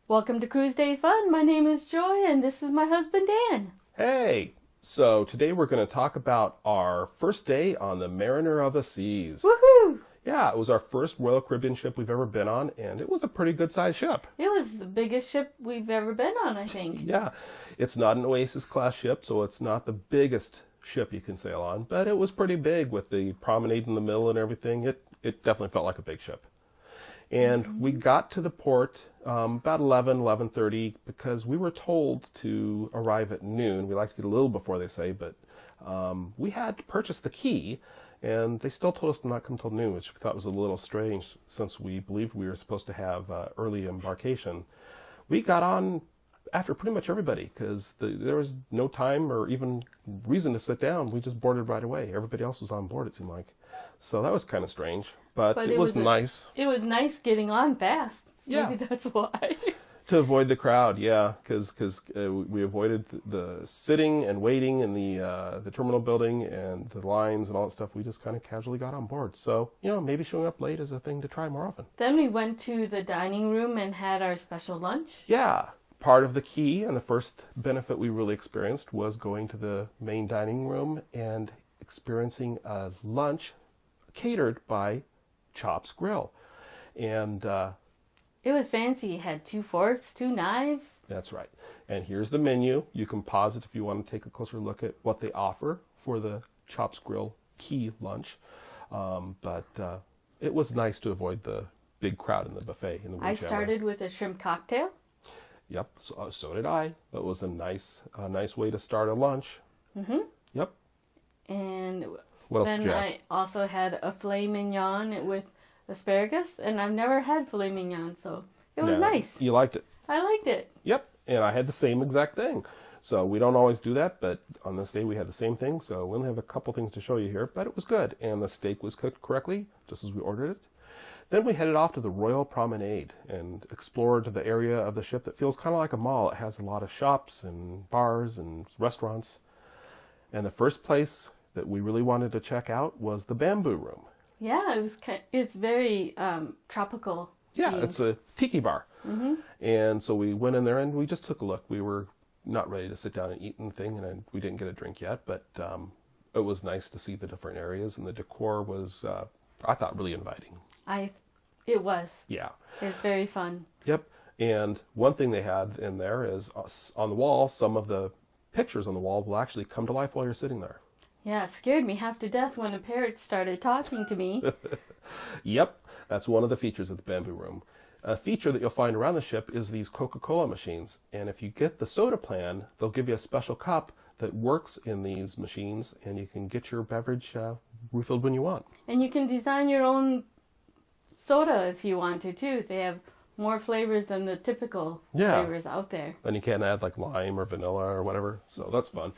Welcome to Cruise Day Fun. My name is Joy, and this is my husband, Dan. Hey! So today we're going to talk about our first day on the Mariner of the Seas. Woohoo! Yeah, it was our first Royal Caribbean ship we've ever been on, and it was a pretty good-sized ship. It was the biggest ship we've ever been on, I think. Yeah, it's not an Oasis-class ship, so it's not the biggest ship you can sail on, but it was pretty big with the promenade in the middle and everything. It definitely felt like a big ship. And we got to the port about 11:30 because we were told to arrive at noon. We like to get a little before they say, but we had to purchase the key, and they still told us to not come till noon, which we thought was a little strange since we believed we were supposed to have early embarkation. We got on after pretty much everybody because there was no time or even reason to sit down. We just boarded right away. Everybody else was on board, it seemed like. So that was kind of strange, but it was nice. It was nice getting on fast. Yeah. Maybe that's why. To avoid the crowd, yeah, because we avoided the sitting and waiting in the terminal building and the lines and all that stuff. We just kind of casually got on board. So, maybe showing up late is a thing to try more often. Then we went to the dining room and had our special lunch. Yeah. Part of the key and the first benefit we really experienced was going to the main dining room and experiencing a lunch catered by Chop's Grill. And it was fancy. It had 2 forks, 2 knives. That's right. And here's the menu. You can pause it if you want to take a closer look at what they offer for the Chop's Grill key lunch. But it was nice to avoid the big crowd in the buffet in the I started with a shrimp cocktail. Yep, so did I. That was a nice way to start a lunch. Mm-hmm. Yep. And what else then did you have? I also had a filet mignon with asparagus, and I've never had filet mignon, so it was nice. You liked it? I liked it. Yep, and I had the same exact thing. So we don't always do that, but on this day we had the same thing, so we only have a couple things to show you here, but it was good, and the steak was cooked correctly, just as we ordered it. Then we headed off to the Royal Promenade and explored the area of the ship that feels kind of like a mall. It has a lot of shops and bars and restaurants. And the first place that we really wanted to check out was the Bamboo Room. Yeah, it's very tropical. Yeah, themed. It's a tiki bar. Mm-hmm. And so we went in there and we just took a look. We were not ready to sit down and eat anything, and we didn't get a drink yet, but it was nice to see the different areas, and the decor was, I thought, really inviting. It was. Yeah. It was very fun. Yep. And one thing they had in there is on the wall, some of the pictures on the wall will actually come to life while you're sitting there. Yeah, it scared me half to death when a parrot started talking to me. Yep. That's one of the features of the Bamboo Room. A feature that you'll find around the ship is these Coca-Cola machines. And if you get the soda plan, they'll give you a special cup that works in these machines, and you can get your beverage refilled when you want. And you can design your own soda if you want to, too. They have more flavors than the typical flavors out there. And you can add like lime or vanilla or whatever, so that's fun.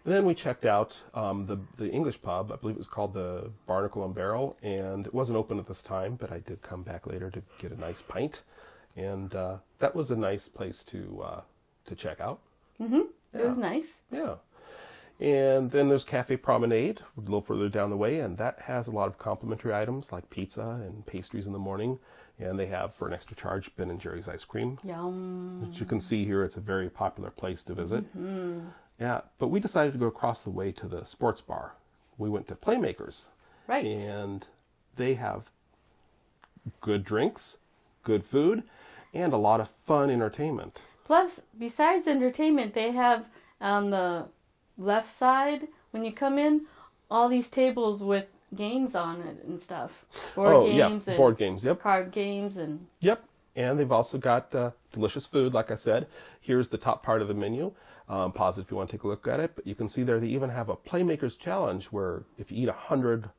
And then we checked out the English pub. I believe it was called the Barnacle and Barrel, and it wasn't open at this time, but I did come back later to get a nice pint, and that was a nice place to check out. Mm-hmm. Yeah. It was nice. Yeah. And then there's Cafe Promenade, a little further down the way, and that has a lot of complimentary items like pizza and pastries in the morning. And they have, for an extra charge, Ben & Jerry's ice cream. Yum. Which you can see here, it's a very popular place to visit. Mm-hmm. Yeah, but we decided to go across the way to the sports bar. We went to Playmakers. Right. And they have good drinks, good food, and a lot of fun entertainment. Plus, besides entertainment, they have on the left side, when you come in, all these tables with games on it and stuff. Board games and board games, yep. Card games and... Yep, and they've also got delicious food, like I said. Here's the top part of the menu. Pause it if you want to take a look at it. But you can see there they even have a Playmakers Challenge where if you eat 100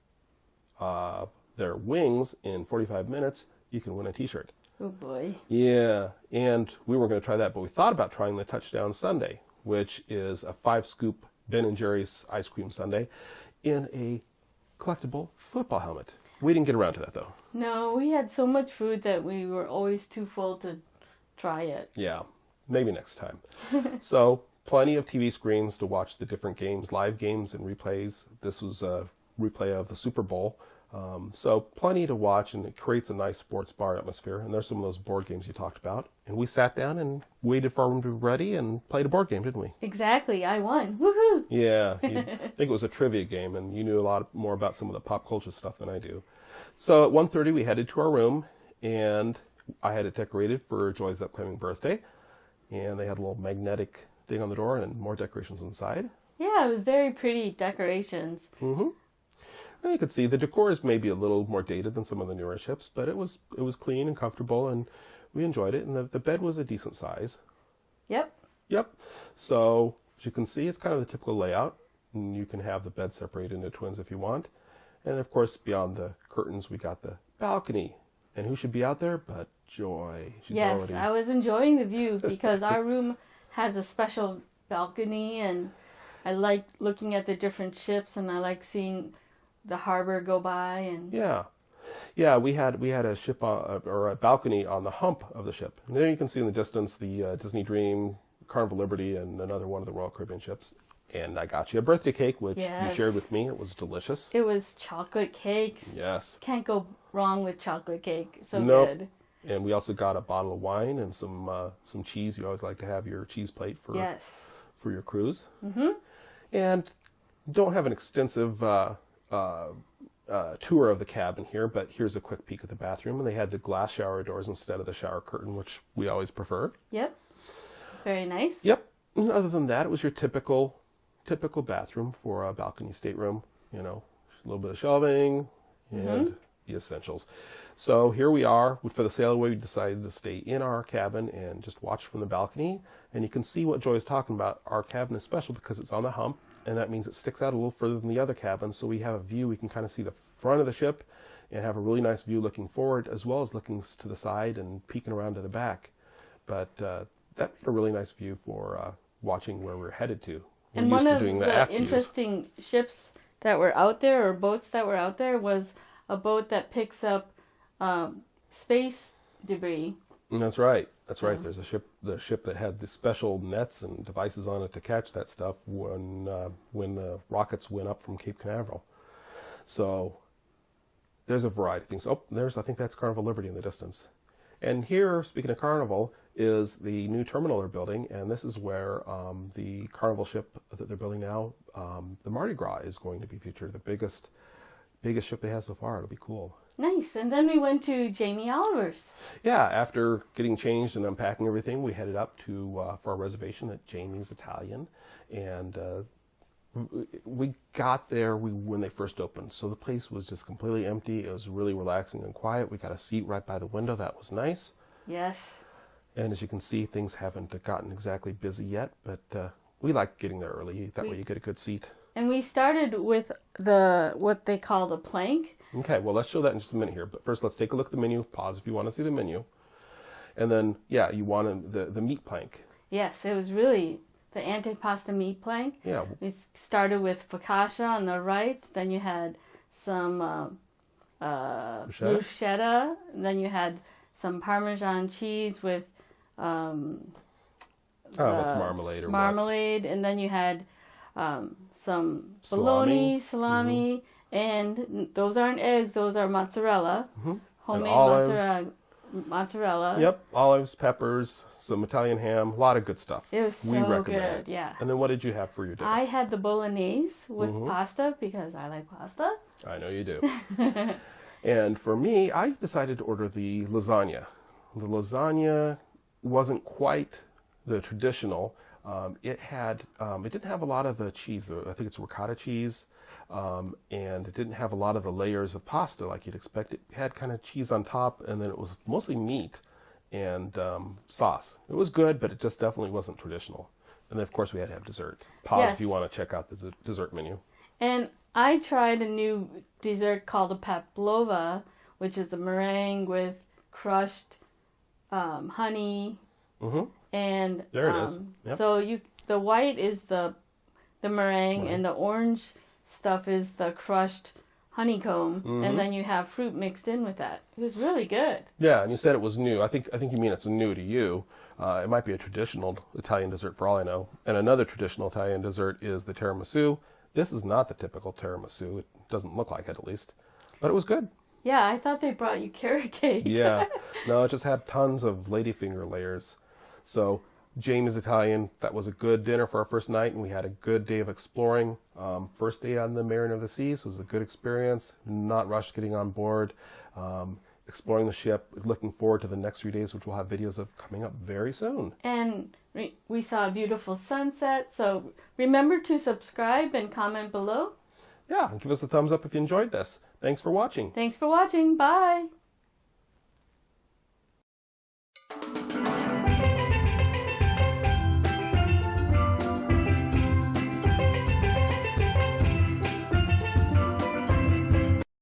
their wings in 45 minutes, you can win a t-shirt. Oh boy. Yeah, and we weren't going to try that, but we thought about trying the Touchdown Sundae, which is a 5-scoop Ben & Jerry's ice cream sundae in a collectible football helmet. We didn't get around to that, though. No, we had so much food that we were always too full to try it. Yeah, maybe next time. So plenty of TV screens to watch the different games, live games and replays. This was a replay of the Super Bowl. So plenty to watch, and it creates a nice sports bar atmosphere. And there's some of those board games you talked about. And we sat down and waited for them to be ready and played a board game, didn't we? Exactly. I won. Woohoo! Yeah. I think it was a trivia game, and you knew a lot more about some of the pop culture stuff than I do. So at 1:30, we headed to our room, and I had it decorated for Joy's upcoming birthday. And they had a little magnetic thing on the door and more decorations inside. Yeah, it was very pretty decorations. Mm-hmm. And you could see the decor is maybe a little more dated than some of the newer ships, but it was clean and comfortable, and we enjoyed it. And the bed was a decent size. Yep. Yep. So as you can see, it's kind of the typical layout, and you can have the bed separated into twins if you want. And of course, beyond the curtains, we got the balcony. And who should be out there but Joy? Yes, I was enjoying the view because our room has a special balcony, and I like looking at the different ships, and I like seeing the harbor go by. And yeah, we had a ship or a balcony on the hump of the ship. And there you can see in the distance the Disney Dream, Carnival Liberty, and another one of the Royal Caribbean ships. And I got you a birthday cake, which you shared with me. It was delicious. It was chocolate cakes. Yes. Can't go wrong with chocolate cake. So good. And we also got a bottle of wine and some cheese. You always like to have your cheese plate for your cruise. Mm-hmm. And don't have an extensive tour of the cabin here, but here's a quick peek at the bathroom. And they had the glass shower doors instead of the shower curtain, which we always prefer. Yep. Very nice. Yep. And other than that, it was your typical bathroom for a balcony stateroom. You know, a little bit of shelving and the essentials. So here we are. For the sail away, we decided to stay in our cabin and just watch from the balcony. And you can see what Joy is talking about. Our cabin is special because it's on the hump, and that means it sticks out a little further than the other cabins. So we have a view. We can kind of see the front of the ship and have a really nice view looking forward, as well as looking to the side and peeking around to the back. But that made a really nice view for watching where we're headed to. We're and one of the interesting ships that were out there, or boats that were out there, was a boat that picks up space debris. That's right. That's right. There's the ship that had the special nets and devices on it to catch that stuff when the rockets went up from Cape Canaveral. So there's a variety of things. Oh, I think that's Carnival Liberty in the distance. And here, speaking of Carnival, is the new terminal they're building, and this is where the Carnival ship that they're building now, the Mardi Gras, is going to be featured. The biggest ship they have so far. It'll be cool. Nice. And then we went to Jamie Oliver's. Yeah, after getting changed and unpacking everything, we headed up to for our reservation at Jamie's Italian, and we got there when they first opened, so the place was just completely empty. It was really relaxing and quiet. We got a seat right by the window. That was nice. Yes. And as you can see, things haven't gotten exactly busy yet, but we like getting there early. That way you get a good seat. And we started with what they call the plank. Okay, well, let's show that in just a minute here. But first, let's take a look at the menu. Pause if you want to see the menu. And then, you want the meat plank. Yes, it was really the antipasta meat plank. Yeah. We started with focaccia on the right. Then you had some bruschetta. And then you had some Parmesan cheese with it's marmalade or marmalade. What? And then you had some bologna, salami, and those aren't eggs, those are mozzarella. Mm-hmm. Homemade mozzarella. Yep, olives, peppers, some Italian ham, a lot of good stuff. It was so good, yeah. And then what did you have for your dinner? I had the bolognese with pasta because I like pasta. I know you do. And for me, I decided to order the lasagna. The lasagna wasn't quite the traditional. It didn't have a lot of the cheese. I think it's ricotta cheese, and it didn't have a lot of the layers of pasta like you'd expect. It had kind of cheese on top, and then it was mostly meat and sauce. It was good, but it just definitely wasn't traditional. And then, of course, we had to have dessert. Pause if you want to check out the dessert menu. And I tried a new dessert called a pavlova, which is a meringue with crushed honey. Mm-hmm. And there it is. Yep. So the white is the meringue, and the orange stuff is the crushed honeycomb, and then you have fruit mixed in with that. It was really good. Yeah, and you said it was new. I think you mean it's new to you. It might be a traditional Italian dessert for all I know. And another traditional Italian dessert is the tiramisu. This is not the typical tiramisu. It doesn't look like it, at least. But it was good. Yeah, I thought they brought you carrot cake. Yeah. No, it just had tons of ladyfinger layers. So Jamie's Italian, that was a good dinner for our first night, and we had a good day of exploring. First day on the Mariner of the Seas was a good experience. Not rushed getting on board. Exploring the ship, looking forward to the next 3 days, which we'll have videos of coming up very soon. And we saw a beautiful sunset, so remember to subscribe and comment below. Yeah, and give us a thumbs up if you enjoyed this. Thanks for watching. Thanks for watching. Bye.